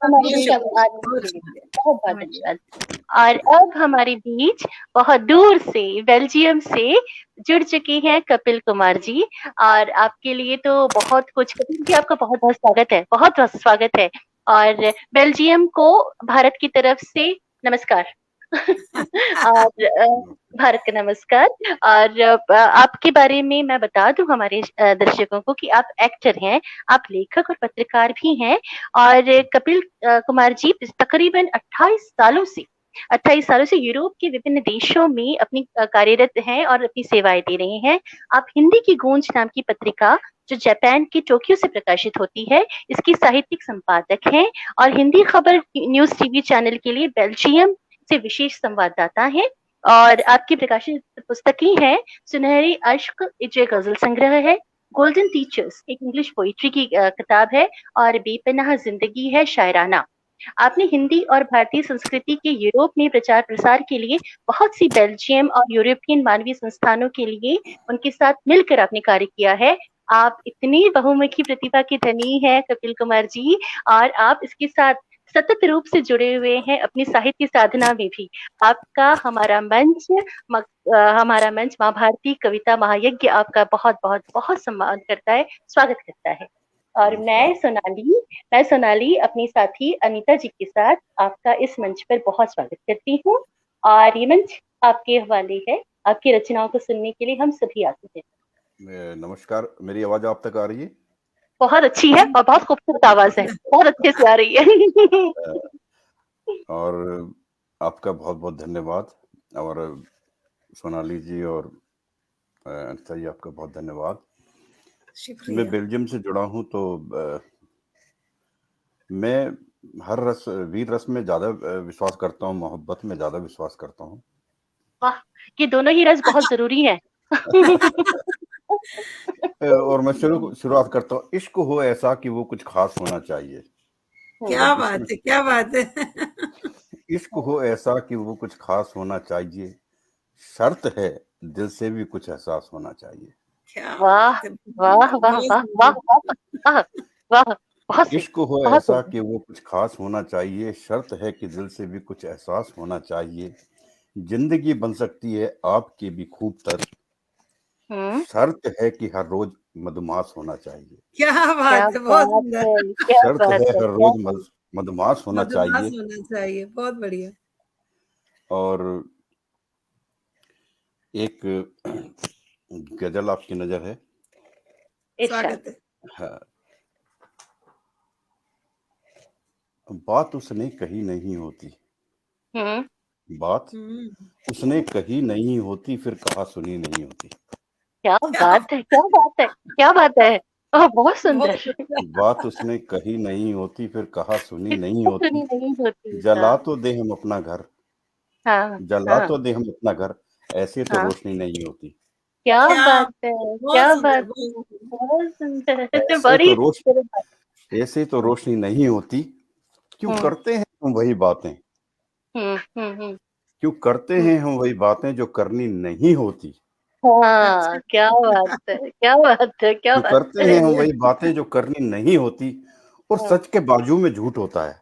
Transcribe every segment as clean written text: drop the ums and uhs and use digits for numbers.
हमारे बीच आने के लिए बहुत बहुत धन्यवाद। और अब हमारे बीच बहुत दूर से बेल्जियम से जुड़ चुकी हैं कपिल कुमार जी। और आपके लिए तो बहुत कुछ, कपिल जी आपका बहुत बहुत स्वागत है, बहुत बहुत स्वागत है। और बेल्जियम को भारत की तरफ से नमस्कार। और भारत का नमस्कार। और आपके बारे में मैं बता दूं हमारे दर्शकों को कि आप एक्टर हैं, आप लेखक और पत्रकार भी हैं। और कपिल कुमार जी तकरीबन 28 सालों से यूरोप के विभिन्न देशों में अपनी कार्यरत हैं और अपनी सेवाएं दे रहे हैं। आप हिंदी की गूंज नाम की पत्रिका जो जापान के टोक्यो से प्रकाशित होती है, इसकी साहित्यिक संपादक हैं। और हिंदी खबर न्यूज टीवी चैनल के लिए बेल्जियम से विशेष संवाददाता हैं। और आपकी प्रकाशित पुस्तकें हैं सुनहरी अश्क, जो गजल संग्रह है, गोल्डन टीचर्स एक इंग्लिश पोइट्री की किताब है, और बेपनाह जिंदगी है शायराना। आपने हिंदी और भारतीय संस्कृति के यूरोप में प्रचार प्रसार के लिए बहुत सी बेल्जियम और यूरोपियन मानवीय संस्थानों के लिए उनके साथ मिलकर आपने कार्य किया है। आप इतनी बहुमुखी प्रतिभा के धनी हैं कपिल कुमार जी। और आप इसके साथ सतत रूप से जुड़े हुए हैं अपनी साहित्य साधना में भी। आपका हमारा मंच माँ भारती कविता महायज्ञ आपका बहुत बहुत बहुत सम्मान करता है, स्वागत करता है। और मैं सोनाली अपनी साथी अनीता जी के साथ आपका इस मंच पर बहुत स्वागत करती हूँ। और ये मंच आपके हवाले है, आपकी रचनाओं को सुनने के लिए हम सभी आते हैं। नमस्कार, मेरी आवाज आप तक आ रही है? बहुत अच्छी है और बहुत खूबसूरत आवाज है, बहुत अच्छे से आ रही है। और आपका बहुत बहुत धन्यवाद। और सोनाली जी और अनिता जी, आपका बहुत धन्यवाद। मैं बेल्जियम से जुड़ा हूँ, तो मैं हर वीर रस में ज्यादा विश्वास करता हूँ, मोहब्बत में ज्यादा विश्वास करता हूँ। वाह, ये दोनों ही रस बहुत जरूरी है। और मैं शुरुआत करता हूँ। इश्क हो ऐसा कि वो कुछ खास होना चाहिए। क्या बात है, क्या बात है। इश्क हो ऐसा कि वो कुछ खास होना चाहिए, शर्त है दिल से भी कुछ एहसास होना चाहिए। वाह वाह वाह वाह वाह वाह वाह, बहुत सही। इश्क हो ऐसा कि वो कुछ खास होना चाहिए, शर्त है कि दिल से भी कुछ एहसास होना चाहिए। जिंदगी बन सकती है आपकी भी खूब तर, शर्त है कि हर रोज मधुमास होना चाहिए। क्या बात है, बहुत सुंदर। शर्त है हर रोज मधुमास होना चाहिए। बहुत बढ़िया। और एक गजल आपकी नजर है? स्वागत है। हाँ। बात उसने कही नहीं होती, बात उसने कही नहीं होती, फिर कहा सुनी नहीं होती। क्या बात है, क्या बात है, क्या बात है। बहुत सुंदर। बात उसने कही नहीं होती, फिर कहा सुनी नहीं होती। जला तो दे हम अपना घर, जला तो दे हम अपना घर, ऐसे तो रोशनी नहीं होती। क्या बात है, क्या बात है, बहुत सुंदर। ऐसे तो रोशनी नहीं होती। क्यों करते हैं हम वही बातें, क्यों करते हैं हम वही बातें जो करनी नहीं होती। हाँ, क्या बात है, क्या बात है, क्या बात करते हैं हम वही बातें जो करनी नहीं होती, और सच के बाजू में झूठ होता है।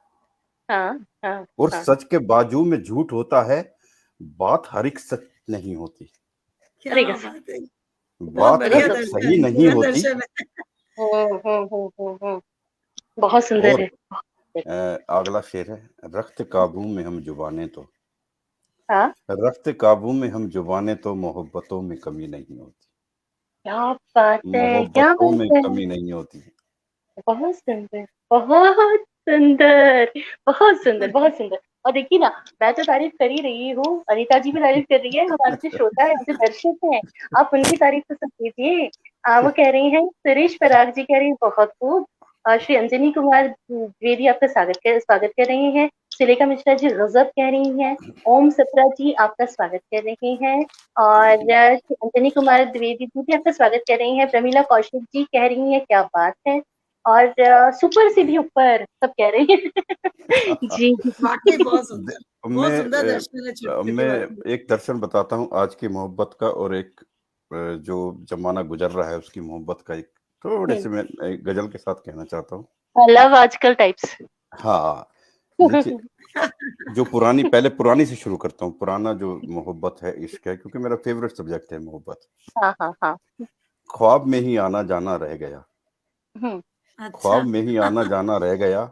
और सच के बाजू में झूठ होता है, बात हर एक सच नहीं होती। क्या बात है, बात हर सही नहीं होती। बहुत सुंदर है। अगला शेर है, रख्त काबू में हम जुबाने तो, रख्त काबू में हम जुबाने तो, मोहब्बतों में कमी नहीं होती। क्या बात है, क्या मोहब्बतों बात में है, कमी नहीं होती। बहुत सुंदर, बहुत सुंदर, बहुत सुंदर, बहुत सुंदर। और देखिए ना, मैं तो तारीफ कर ही रही हूँ, अनीता जी भी तारीफ कर रही है, हमारे जो श्रोता है, जो दर्शक हैं, आप उनकी तारीफ तो सब कीजिए। वो कह रही हैं, सुरेश पराग जी कह रही हैं बहुत खूब। और श्री अंजनी कुमार द्विवेदी आपका स्वागत कर रही हैं। सुलेखा मिश्रा जी गजब कह रही हैं। ओम सत्रा जी आपका स्वागत कर रहे हैं। और अंजनी कुमार द्विवेदी जी भी आपका स्वागत कर रही हैं। प्रमीला कौशिक जी कह रही हैं क्या बात है। और सुपर से भी ऊपर सब कह रहे हैं। जी वाकई बहुत सुंदर, बहुत सुंदर दर्शन है। मैं एक दर्शन बताता हूँ आज की मोहब्बत का, और एक जो जमाना गुजर रहा है उसकी मोहब्बत का एक थोड़े से मैं गजल के साथ कहना चाहता हूँ। लव आजकल टाइप्स। हाँ, देखिए, जो पहले पुरानी से शुरू करता हूँ। पुराना जो मोहब्बत है, इश्क है, क्योंकि मेरा फेवरेट सब्जेक्ट है मोहब्बत। हाँ। ख्वाब में ही आना जाना रह गया, अच्छा ख्वाब में ही आना जाना रह गया,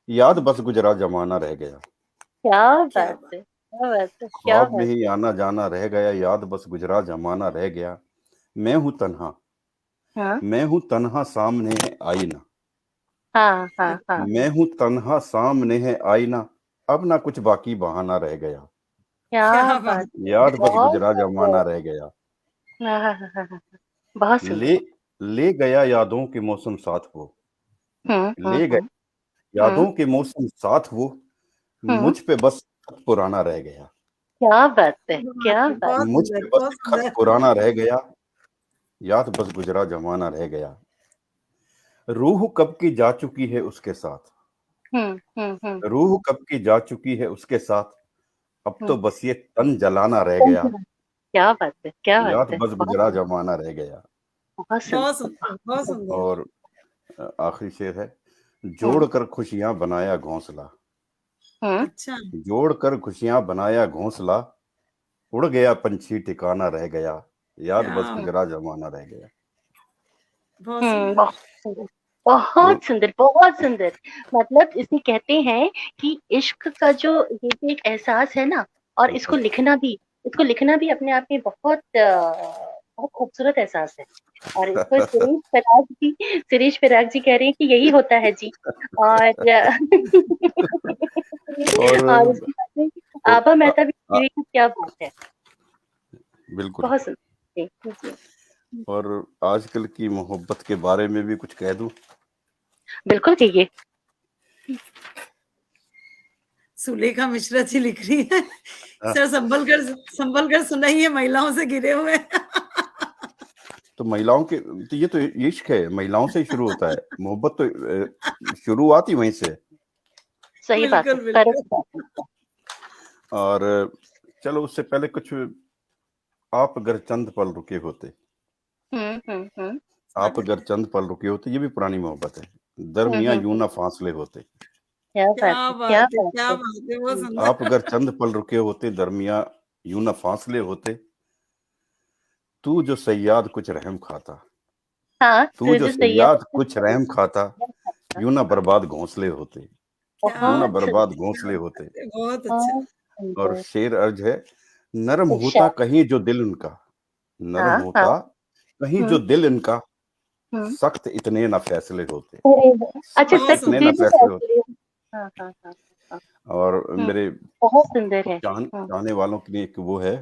याद बस गुजरा जमाना रह गया। क्या क्या बात बात है, क्या बात है, क्या ख्वाब में बात ही आना जाना रह गया, याद बस गुजरा जमाना रह गया। मैं हूँ तन्हा, हाँ मैं हूँ तन्हा, सामने है आईना। हाँ। मैं हूँ तन्हा, सामने है आईना, अब ना कुछ बाकी बहाना रह गया। क्या क्या बात बात है, याद बस बहुत गुजरा जमाना सुंदर। रह गया। हाँ, बहुत ले सुंदर। ले गया यादों के मौसम साथ वो, ले गया हम्म। यादों के मौसम साथ वो, हम्म। मुझ पे बस खत पुराना रह गया। क्या बात है, बात क्या है, बात। बहुत मुझ सुंदर, पे बस बहुत एक खत सुंदर। पुराना रह गया, याद बस गुजरा जमाना रह गया। रूह कब की जा चुकी है उसके साथ, हम्म। रूह कब की जा चुकी है उसके साथ, अब तो हम्म। बस ये तन जलाना रह गया, क्या बात है, क्या बात याद है, बस बहुत गुजरा जमाना रह गया। बहुत बहुत सुंदर। सुंदर, बहुत सुंदर। और आखिरी शेर है, हम्म। जोड़ कर खुशियां बनाया घोंसला, हम्म। अच्छा, जोड़ कर खुशियां बनाया घोंसला, उड़ गया पंछी ठिकाना रह गया, याद बस क्या गुजरा जमाना रह गया। बहुत सुंदर। बहुत सुंदर, तो बहुत सुंदर, बहुत सुंदर। मतलब इसे कहते हैं कि इश्क का जो ये जो एक एहसास है ना, और इसको लिखना भी अपने आप में बहुत खूबसूरत एहसास है। और इसको शिरीष पराग जी कह रहे हैं कि यही होता है जी। और और और उसके बाद में और आभा आ, मेहता भी कह आ, रही है कि क्या बात है। बिल्कुल। बहुत सुंदर जी, जी। और आजकल की मोहब्बत के बारे में भी कुछ कह दूं। बिल्कुल कहिए। सुलेखा मिश्रा जी लिख रही है, सर संभल कर सुनाइए, महिलाओं से घिरे हुए। तो महिलाओं के, तो ये तो इश्क है, महिलाओं से ही शुरू होता है मोहब्बत, तो शुरुआत ही वहीं से। सही बात है, बिल्कुल करेक्ट बिल्कुल। बात है। और चलो, उससे पहले कुछ, आप अगर चंद पल रुके होते, हम्म। आप स्वागत अगर है। चंद पल रुके होते, ये भी पुरानी मोहब्बत है। दरमियां यूं हम्म। ना फासले होते, क्या बात क्या है, क्या बात है, बात क्या है। बात है, बहुत आप सुंदर। अगर चंद पल रुके होते, दरमियां यूं ना फासले होते, तू जो सयाद कुछ रहम खाता, हाँ, तू तो जो जो सैयद सयाद कुछ रहम खाता, यूं ना बर्बाद घोंसले होते, यूं ना बहुत क्या बर्बाद सुंदर, घोंसले होते। बात है, बहुत अच्छा। बहुत और सुंदर। शेर अर्ज है, नरम होता इरशाद। कहीं जो दिल उनका, नरम हाँ। होता कहीं जो हम्म। दिल इनका, हम्म। सख्त इतने ना फैसले होते, अरे वाह। अच्छा, बहुत सख्त सख्त इतने सुंदर। ना दिल से फैसले होते। फैसले। हाँ। और हम्म। मेरे बहुत सुंदर है। चाहने वालों के लिए एक वो है,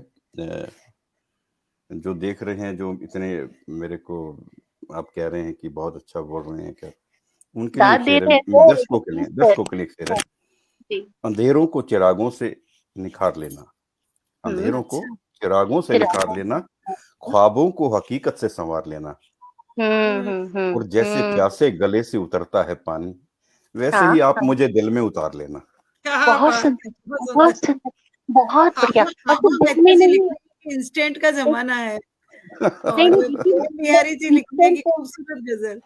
जो देख रहे हैं, जो इतने मेरे को आप कह रहे हैं कि बहुत अच्छा बोल रहे हैं क्या, उनके लिए दाद एक दे शेर है, रहे हैं सर, दर्शकों के लिए, प्लीज सर। दर्शकों के लिए एक शेर है। जी। अंधेरों को चिरागों से निखार लेना, अंधेरों को अच्छा, चिरागों से निखार चिराग। लेना, ख्वाबों को हकीकत से संवार लेना, और जैसे हम्म। प्यासे गले से उतरता है पानी, वैसे हाँ ही आप हाँ। मुझे दिल में उतार लेना। क्या बहुत बात है, सुंदर, बहुत बहुत सुंदर। सुंदर, बहुत बढ़िया। आभा और आभा सिर्फ दिल मेहता में जी नहीं, लिख रही है कि इंस्टेंट का जमाना है, नहीं और देखिए, पवन बिहारी जी लिख रहे हैं कि instant है। खूबसूरत गजल।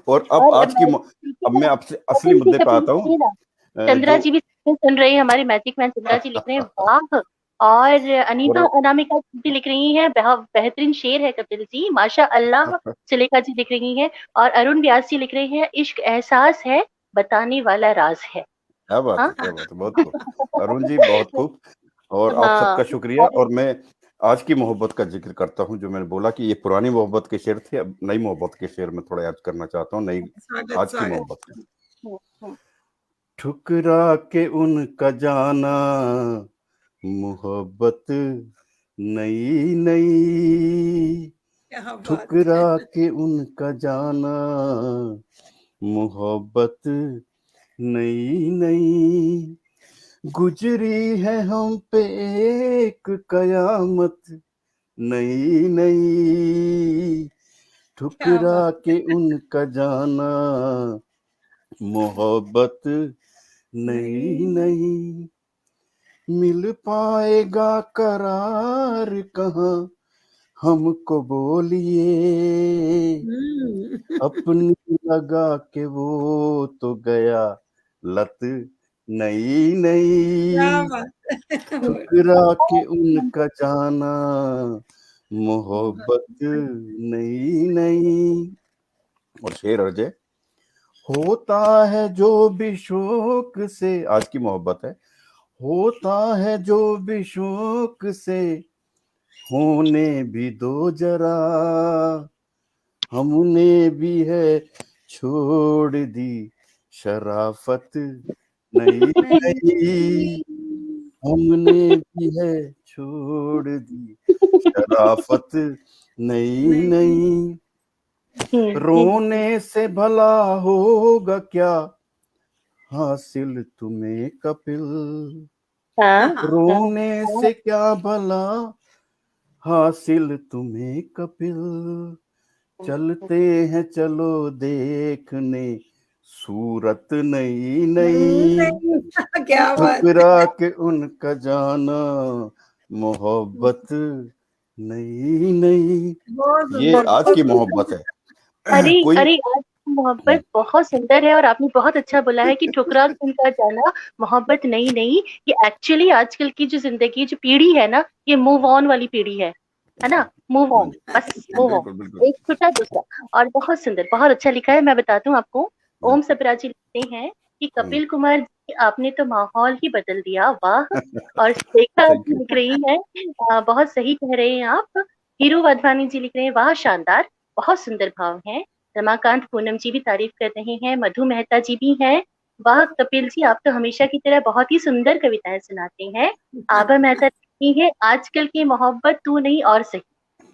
और अब और आज की देखिए अब ना, मैं आपसे असली कपिल जी, मुद्दे पे आता हूँ। सुनिए ना, चंद्रा जो जी भी सुन रही है, हमारी मैजिक मैन चंद्रा जी लिख रहे हैं, वाह। और अनीता और अनामिका जी लिख रही हैं, बेहतरीन शेर है कपिल जी, माशा अल्लाह। सुलेखा जी लिख रही हैं, और अरुण व्यास जी लिख रहे हैं, इश्क एहसास है, बताने वाला राज है। क्या बात हाँ है, क्या बात है, बहुत खूब। अरुण जी, बहुत खूब। और आप हाँ। सबका शुक्रिया। और मैं आज की मोहब्बत का जिक्र करता हूँ, जो मैंने बोला कि ये पुरानी मोहब्बत के शेर थे, अब नई मोहब्बत के शेर में थोड़ा याद करना चाहता हूँ, नई स्वागत आज की स्वागत। मोहब्बत का। हम्म। ठुकरा के उनका जाना मोहब्बत नई नई, क्या बात है। ठुकरा के उनका जाना मोहब्बत नई नई, गुजरी है हम पे एक कयामत नई नई, क्या ठुकरा बात के उनका जाना मोहब्बत नई नहीं। नई, मिल पाएगा करार कहाँ, हमको बोलिए, हम्म। अपनी लगा के वो तो गया लत नई क्या नई बात है। ठुकरा के उनका जाना, मोहब्बत नई नई। और शेर अर्जे, होता है जो भी शौक से, आज की मोहब्बत है, होता है जो भी शौक से, होने भी दो जरा, हमने भी है छोड़ दी शराफत नई नई, हमने भी है छोड़ दी शराफत नई नई। रोने से भला होगा क्या हासिल तुम्हें कपिल, रोने से क्या भला हासिल तुम्हें कपिल, चलते हैं चलो देखने सूरत नई नई, क्या बात है। ठुकरा के उनका जाना, मोहब्बत नई नई। बहुत ये सुंदर, आज बहुत की सुंदर। मोहब्बत है। अरे कोई अरे, आज की मोहब्बत बहुत सुंदर है और आपने बहुत अच्छा बोला है कि ठुकरा सुनकर जाना, मोहब्बत नई नई। ये एक्चुअली आजकल की जो जिंदगी, जो पीढ़ी है ना, ये मूव ऑन वाली पीढ़ी है ना, मूव ऑन, बस मूव ऑन, बिल्कुल बिल्कुल। एक छूटा दूसरा। और बहुत सुंदर, बहुत अच्छा लिखा है। मैं बताती हूँ आपको, ओम सप्रा जी लिखते हैं कि कपिल कुमार जी आपने तो माहौल ही बदल दिया, वाह। और श्वेता थैंक जी यू। लिख रही हैं, बहुत सही कह रहे हैं आप। हीरू वाधवानी जी लिख रहे हैं, वाह शानदार, बहुत सुंदर भाव है। रमाकांत पूनम जी भी तारीफ कर रहे हैं, मधु मेहता जी भी हैं, वाह कपिल जी आप तो हमेशा की तरह बहुत ही सुंदर कविताएं सुनाते हैं। आभा मेहता लिखती है, आजकल की मोहब्बत तू नहीं और सही,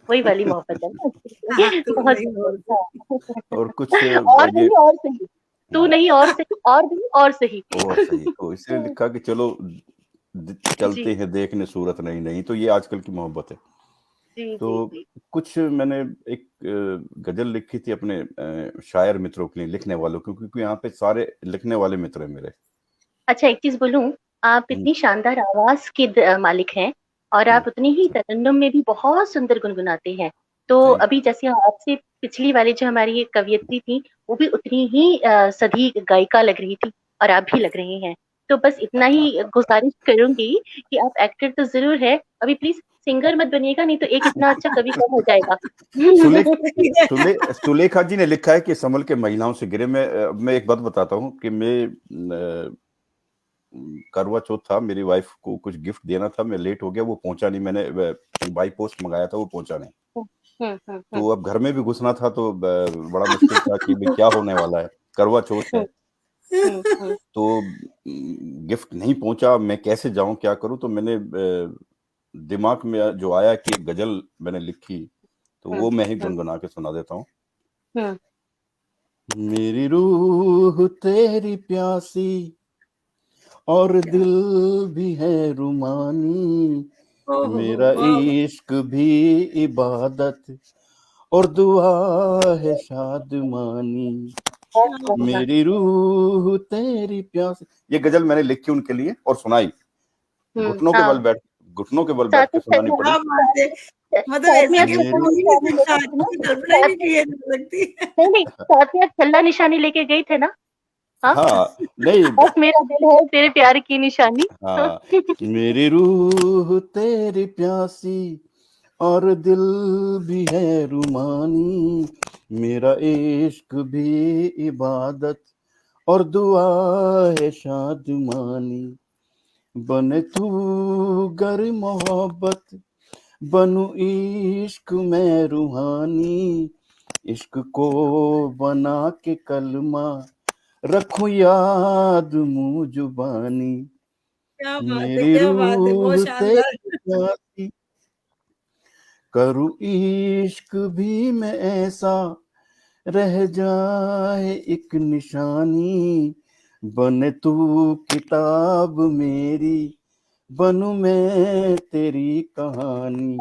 वही वाली मोहब्बत है ना। हाँ, तू बहुत नहीं बोल सुंदर, हाँ। और कुछ और ये नहीं और सही, तू नहीं और सही, और नहीं और सही। और सही, तो इसलिए लिखा कि चलो चलते जी हैं देखने सूरत नई नई, तो ये आजकल की मोहब्बत है। जी तो जी जी। कुछ मैंने एक गजल लिखी थी अपने शायर मित्रों के लिए, लिखने वालों को, क्योंकि यहाँ पे सारे लिखने वाले मित्र हैं मेरे। अच्छा एक चीज बोलूं, आप हम्म, इतनी शानदार आवाज के मालिक हैं और हम्म, आप उतनी ही तरन्नुम में भी बहुत सुंदर गुनगुनाते हैं। तो थैंक अभी जैसे आपसे पिछली वाली जो हमारी एक कवियत्री थी, वो भी उतनी ही सधी गायिका लग रही थी और आप भी लग रहे हैं। तो बस इतना ही गुजारिश करूंगी कि आप एक्टर तो जरूर है, अभी प्लीज सिंगर मत बनिएगा, नहीं तो एक इतना अच्छा कवि कम हो जाएगा। सुलेख सुलेखा जी ने लिखा है कि संभल के महिलाओं से गिरे। मैं एक बात बताता हूँ कि मैं करवा चौथ था, मेरी वाइफ को कुछ गिफ्ट देना था, मैं लेट हो गया, वो पहुंचा नहीं, मैंने बाई पोस्ट मंगाया था, वो पहुंचा नहीं। तो अब घर में भी घुसना था, तो बड़ा मुश्किल था कि भाई क्या होने वाला है, करवा चौथ है, तो गिफ्ट नहीं पहुंचा, मैं कैसे जाऊं, क्या करूं। तो मैंने दिमाग में जो आया कि एक गजल मैंने लिखी, तो वो मैं ही गुनगुना के सुना देता हूँ। मेरी रूह तेरी प्यासी और दिल भी है रुमानी, मेरा इश्क भी इबादत और दुआ है शादमानी, मेरी रूह तेरी प्यास। ये गजल मैंने लिखी उनके लिए और सुनाई, घुटनों के बल बैठ के सुनानी पड़ी। मतलब ऐसी कि नहीं, साथ में छल्ला निशानी लेके गई थे ना। हाँ नहीं, बस मेरा दिल है तेरे प्यार की निशानी। हाँ, मेरी रूह तेरी प्यासी और दिल भी है रुमानी, मेरा इश्क भी इबादत और दुआ है शादमानी, बने तू गर मोहब्बत बनू इश्क में रूहानी, इश्क को बना के कलमा रखूं याद मुँह जुबानी, मेरी रूह तेरी प्यासी करूं इश्क भी मैं ऐसा रह जाए एक निशानी, बने तू किताब मेरी बनूं मैं तेरी कहानी,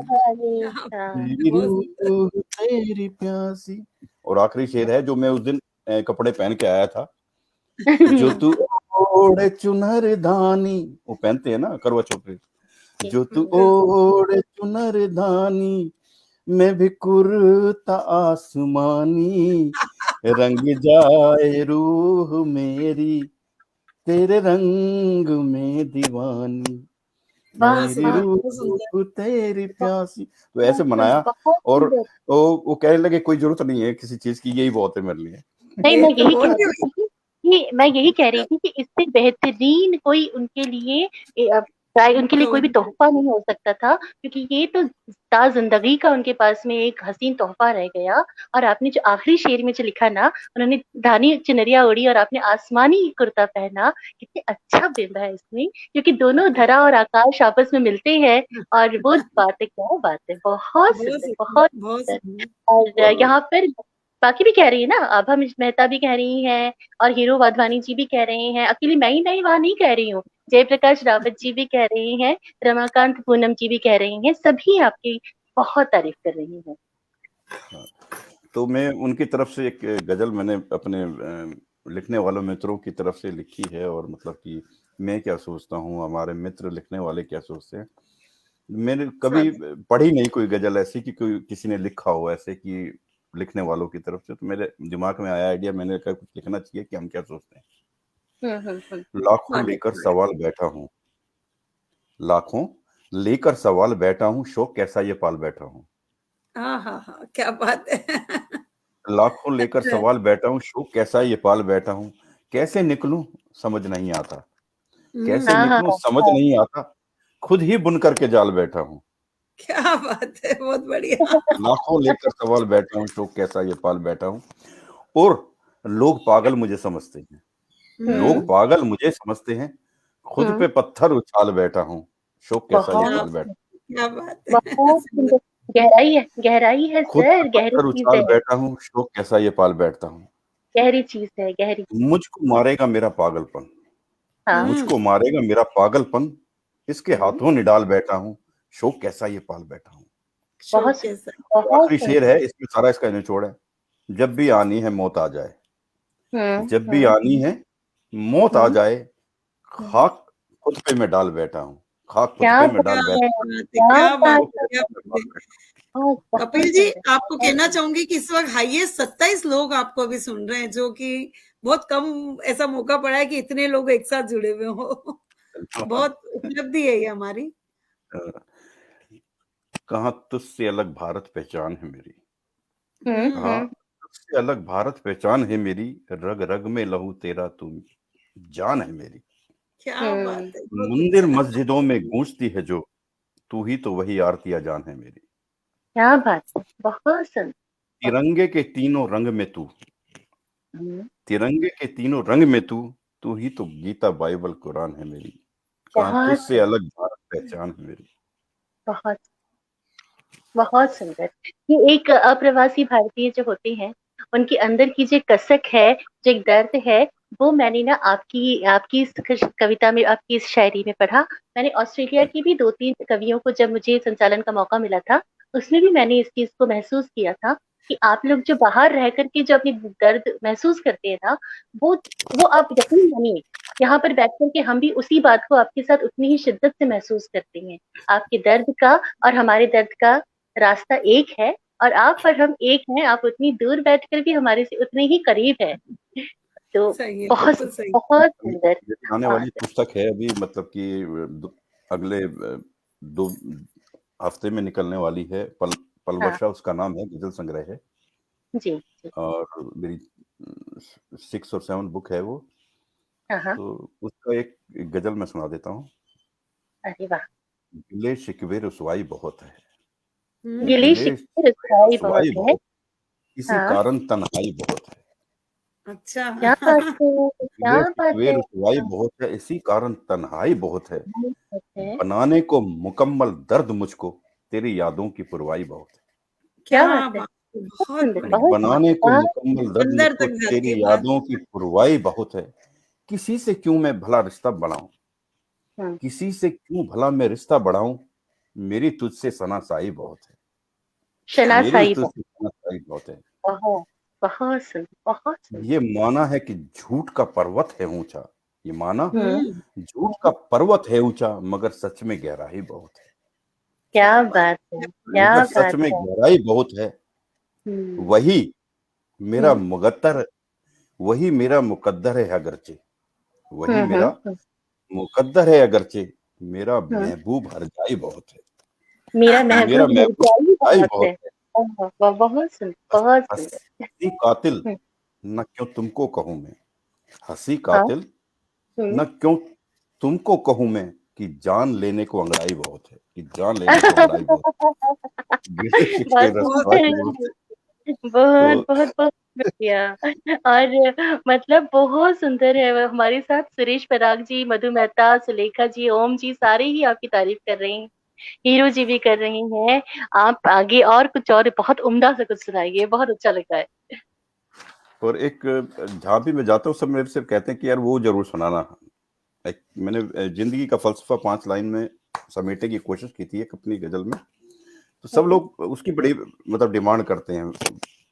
मेरी रूह तेरी प्यासी। और आखिरी शेर है जो मैं उस दिन कपड़े पहन के आया था, जो तू ओढ़े चुनर धानी, वो पहनते हैं ना करवा चौथ पे, जो तू ओढ़े चुनर धानी, मैं भी कुर्ता आसमानी, रंग जाए रूह मेरी तेरे रंग में दीवानी, मेरी रूह तेरी प्यासी। तो ऐसे बनाया और वो कहने लगे कोई जरूरत नहीं है किसी चीज की, यही बहुत है मेरे लिए। नहीं, मैं यही कह रही थी कि मैं यही कह रही थी कि इससे बेहतरीन कोई उनके लिए उनके लिए कोई भी तोहफा नहीं हो सकता था, क्योंकि ये तो ता जिंदगी का उनके पास में एक हसीन तोहफा रह गया। और आपने जो आखिरी शेर में जो लिखा ना, उन्होंने धानी चुनरिया ओढ़ी और आपने आसमानी कुर्ता पहना, कितने अच्छा बिंब है इसमें, क्योंकि दोनों धरा और आकाश आपस में मिलते हैं। और वो बात है, क्या बात है, बहुत सुंदर, बहुत सुंदर। और यहाँ पर बाकी भी कह रही है ना, आभा मेहता भी कह रही हैं, और हीरो वाधवानी जी भी कह रहे हैं, अकेली मैं ही वहां नहीं कह रही हूँ, जयप्रकाश रावत जी भी कह रहे हैं, रमाकांत पूनम जी भी कह रही हैं, सभी आपकी बहुत तारीफ कर रही हैं। तो मैं उनकी तरफ से एक गजल मैंने अपने लिखने वालों मित्रों की तरफ से लिखी है, और मतलब कि मैं क्या सोचता हूँ, हमारे मित्र लिखने वाले क्या सोचते हैं। मैंने कभी पढ़ी नहीं कोई गजल ऐसी कि कोई किसी ने लिखा हो ऐसे कि लिखने वालों की तरफ से, तो मेरे दिमाग में आया आइडिया, मैंने कहा कुछ लिखना चाहिए कि हम क्या सोचते हैं। लाखों लेकर सवाल बैठा हूँ, लाखों लेकर सवाल बैठा हूँ, शौक कैसा ये पाल बैठा हूँ। क्या बात है। लाखों लेकर सवाल बैठा हूँ, शौक कैसा ये पाल बैठा हूँ, कैसे निकलूं समझ नहीं आता, कैसे निकलूं समझ नहीं आता, खुद ही बुन करके जाल बैठा हूँ। क्या बात है, बहुत बढ़िया। लाखों लेकर सवाल बैठा हूँ, शौक कैसा ये पाल बैठा हूँ, और लोग पागल मुझे समझते हैं, लोग पागल मुझे समझते हैं, खुद पे पत्थर उछाल बैठा हूँ, शौक कैसा ये पाल बैठा। क्या बात है, गहराई है, गहराई है खुद सर, पे गहरी पत्थर चीज उछाल है, बैठा हूँ, शौक कैसा ये पाल बैठता हूँ। गहरी चीज है, गहरी। मुझको मारेगा मेरा पागलपन, मुझको मारेगा मेरा पागलपन, इसके हाथों निडाल बैठा हूँ, शौक कैसा ये पाल बैठा हूँ। आखिरी शेर है, इसमें सारा इसका निचोड़ है। जब भी आनी है मौत आ जाए, जब भी आनी है मौत आ जाए, खाक खुद पे मैं डाल बैठा हूँ, खाक खुद पे मैं डाल बैठा हूँ। क्या बात है। कपिल जी, आपको कहना चाहूंगी कि इस वक्त हाईएस्ट 27 लोग आपको अभी सुन रहे हैं, जो कि बहुत कम ऐसा मौका पड़ा है कि इतने लोग एक साथ जुड़े हुए हो। बहुत उपलब्धि है ये हमारी। कहाँ तुझसे अलग भारत पहचान है मेरी, हाँ तुझसे अलग भारत पहचान है मेरी, रग रग में लहू तेरा तू जान है मेरी। क्या बात है। मंदिर मस्जिदों में गूंजती है जो, तू ही तो वही आरतिया जान है मेरी। क्या बात है, बहुत सुंदर। तिरंगे के तीनों रंग में तू, तिरंगे के तीनों रंग में तू, तू ही तो गीता बाइबल कुरान है मेरी। कहाँ तुझसे अलग भारत पहचान है मेरी। बहुत बहुत सुंदर। ये एक अप्रवासी भारतीय जो होते हैं, उनके अंदर की जो कसक है, जो एक दर्द है, वो मैंने ना आपकी इस कविता में, आपकी इस शायरी में पढ़ा। मैंने ऑस्ट्रेलिया की भी 2-3 कवियों को जब मुझे संचालन का मौका मिला था, उसमें भी मैंने इस चीज को महसूस किया था कि आप लोग जो बाहर रह करके जो अपनी दर्द महसूस करते हैं ना, वो आप यकीन मानिए, यहाँ पर बैठ करके हम भी उसी बात को आपके साथ उतनी ही शिद्दत से महसूस करते हैं। आपके दर्द का और हमारे दर्द का रास्ता एक है, और आप और हम एक हैं। आप उतनी दूर बैठकर भी हमारे से उतने ही करीब है। तो बहुत बहुत सुंदर आने वाली पुस्तक है अभी, मतलब कि अगले 2 हफ्ते में निकलने वाली है। पलवशा उसका नाम है, गजल संग्रह है जी। और मेरी 6 और 7 बुक है वो। तो उसका एक गजल मैं सुना देता हूँ। अरे वाह। गिले शिकवे रुसवाई बहुत है, गिले शिकवे रुसवाई बहुत है, इसी कारण तन्हाई बहुत है। अच्छा, क्या बात है, क्या बात है। रुसवाई बहुत है, इसी कारण तन्हाई बहुत है, बनाने को मुकम्मल दर्द मुझको तेरी यादों की पुरवाई बहुत है। क्या बात है, बहुत बनाने को मुकम्मल दर्द मुझको तेरी यादों की पुरवाई बहुत है। किसी से क्यों मैं भला रिश्ता बढ़ाऊं, किसी से क्यों भला मैं रिश्ता बढ़ाऊं, मेरी तुझसे सनासाई बहुत है, शनासाई बहुत है। बहुत ये माना है कि झूठ का पर्वत है ऊंचा, ये माना झूठ का पर्वत है ऊंचा, मगर सच में गहराई बहुत है। क्या बात है, क्या बात है, सच में गहराई बहुत है। वही मेरा मुकद्दर है अगरचे, वही मेरा मुकद्दर है अगरचे, मेरा महबूब हर जाई बहुत है। मेरा महबूब हर जाई बहुत है। बहुत सुंदर, बहुत सुंदर। हंसी कातिल न क्यों तुमको कहूँ मैं, हंसी कातिल न क्यों तुमको कहूँ मैं, कि जान लेने को अंगड़ाई बहुत है, कि जान लेने को अंगड़ाई बहुत। बहुत बहुत बहुत बढ़िया। और मतलब बहुत सुंदर है। हमारे साथ सुरेश पराग जी, मधु मेहता, सुलेखा जी, ओम जी, सारे ही आपकी तारीफ कर रहे हैं। हीरो जी भी कर रहे हैं। आप आगे और कुछ और बहुत उम्दा से कुछ सुनाइए, बहुत अच्छा लगता है। और एक जहाँ भी मैं जाता हूँ सब मेरे से कहते हैं कि यार वो जरूर सुनाना। मैंने जिंदगी का फलसफा 5 लाइन में समेटने की कोशिश की थी एक अपनी गजल में, तो सब लोग उसकी बड़ी मतलब डिमांड करते हैं।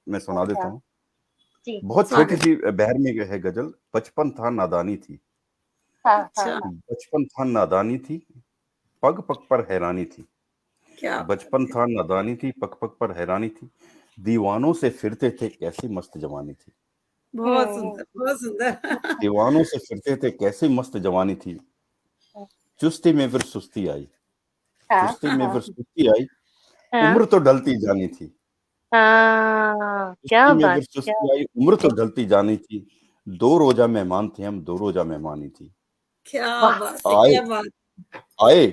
मैं सुना देता हूँ। बहुत छोटी सी बहर में है गजल। बचपन था नादानी थी, बचपन था नादानी थी, पग पग पर हैरानी थी। बचपन था नादानी थी, पग पग पर हैरानी थी, दीवानों से फिरते थे कैसी मस्त जवानी थी। बहुत सुंदर, बहुत सुंदर। दीवानों से फिरते थे कैसी मस्त जवानी थी, चुस्ती में फिर सुस्ती आई, चुस्ती में फिर सुस्ती आई, उम्र तो ढलती जानी थी। क्या में बात, फिर सुस्ती आई, उम्र तो ढलती जानी थी, 2 रोजा मेहमान थे हम, 2 रोजा मेहमानी थी। क्या बात है, क्या बात। आए,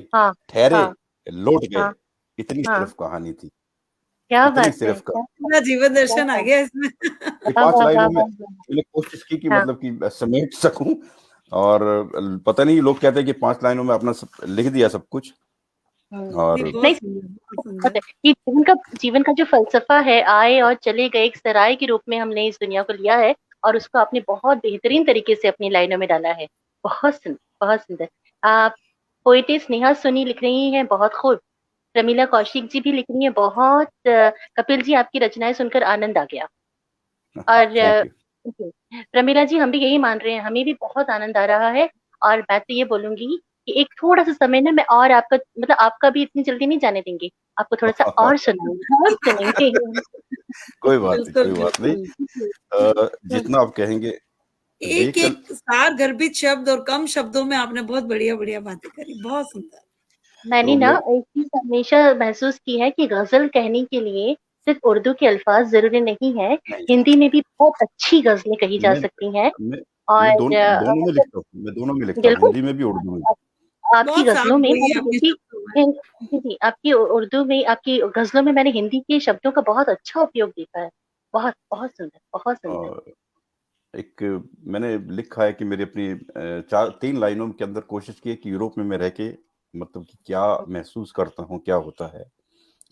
ठहरे, लौट गए, इतनी सिर्फ कहानी थी। क्या इतनी बात सिर्फ पूरा जीवन दर्शन आ गया इसमें। 5 लाइनों में मैंने कोशिश की कि मतलब कि समेट सकूं। और पता नहीं, लोग कहते हैं कि 5 लाइनों में अपना लिख दिया सब कुछ। और नहीं, जीवन का जो फलसफा है, आए और चले गए, एक सराय के रूप में हमने इस दुनिया को लिया है और उसको आपने बहुत बेहतरीन तरीके से अपनी लाइनों में डाला है। बहुत सुंदर, बहुत सुंदर। आप पोएटेस नेहा सुनी लिख रही हैं, बहुत खूब। प्रमीला कौशिक जी भी लिख रही हैं, बहुत। कपिल जी, आपकी रचनाएं सुनकर आनंद आ गया। और प्रमीला जी, हम भी यही मान रहे हैं, हमें भी बहुत आनंद आ रहा है। और मैं तो ये बोलूंगी कि एक थोड़ा सा समय ना, मैं और आपका मतलब आपका भी इतनी जल्दी नहीं जाने देंगे, आपको थोड़ा सा और सुनाएंगे, और सुनेंगे। कोई बात नहीं, कोई बात नहीं। जितना आप कहेंगे। एक एक सार गर्भित शब्द और कम शब्दों में आपने बहुत बढ़िया बढ़िया बातें करी, बहुत सुंदर। मैंने ना एक चीज हमेशा महसूस की है कि गजल कहने के लिए सिर्फ उर्दू के अल्फाज जरूरी नहीं है, हिंदी में भी बहुत अच्छी गजलें कही जा सकती हैं। और मैं दोनों में लिखता हूँ, मैं दोनों में लिखता हूँ, हिंदी में भी उर्दू में। आपकी गजलों में जी, आपकी उर्दू में, आपकी गजलों में मैंने हिंदी के शब्दों का बहुत अच्छा उपयोग देखा है। बहुत बहुत सुंदर, बहुत सुंदर। एक मैंने लिखा है कि मेरी अपनी 3 लाइनों के अंदर कोशिश की है कि यूरोप में मैं रह के मतलब कि क्या महसूस करता हूँ, क्या होता है,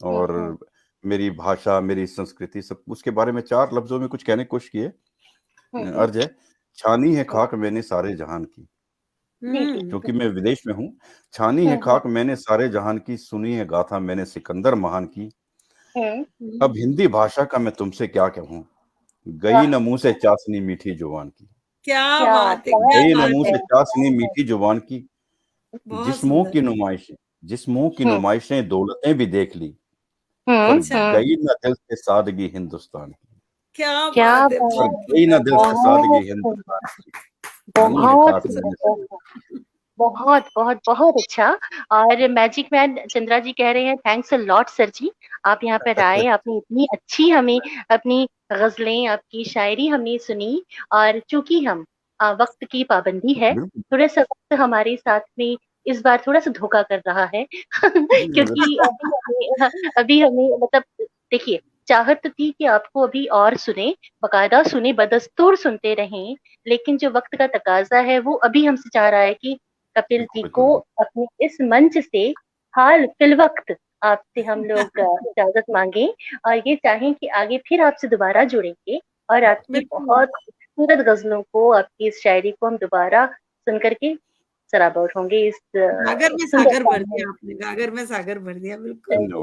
और मेरी भाषा, मेरी संस्कृति, सब उसके बारे में 4 लफ्जों में कुछ कहने की कोशिश की है। अर्ज है, छानी है खाक मैंने सारे जहान की, क्योंकि मैं विदेश में हूँ। छानी है खाक मैंने सारे जहान की, सुनी है गाथा मैंने सिकंदर महान की। अब हिंदी भाषा का मैं तुमसे क्या कहूँ, गई न मुंह से चाशनी मीठी जुबान की। क्या बात है, गई न मुंह से चाशनी मीठी जुबान की, जिस्मों की नुमाइशें, जिस्मों की नुमाइशें दौलतें भी देख ली, पर गई न दिल से सादगी हिंदुस्तान की। क्या बात है, पर गई न दिल से सादगी हिंदुस्तान की। बहुत बहुत बहुत अच्छा। और मैजिक मैन चंद्रा जी कह रहे हैं, थैंक्स अ लॉट सर जी, आप यहाँ पर आए, आपने इतनी अच्छी हमें अपनी गजलें, आपकी शायरी हमने सुनी। और चूंकि हम वक्त की पाबंदी है, थोड़ा सा वक्त हमारे साथ में इस बार थोड़ा सा धोखा कर रहा है क्योंकि अभी हमें मतलब देखिए, चाहत तो थी कि आपको अभी और सुने, बकायदा सुने, बदस्तूर सुनते रहें, लेकिन जो वक्त का तकाजा है वो अभी हमसे चाह रहा है कि कपिल जी को अपने इस मंच से हाल फिल वक्त आपसे हम लोग इजाजत मांगे, और ये चाहें कि आगे फिर आपसे दोबारा जुड़ेंगे और आपकी बहुत खूबसूरत गजलों को, आपकी इस शायरी को हम दोबारा सुन करके सराबोर होंगे। इस गागर में सागर भर दिया आपने, गागर में सागर भर दिया, बिल्कुल।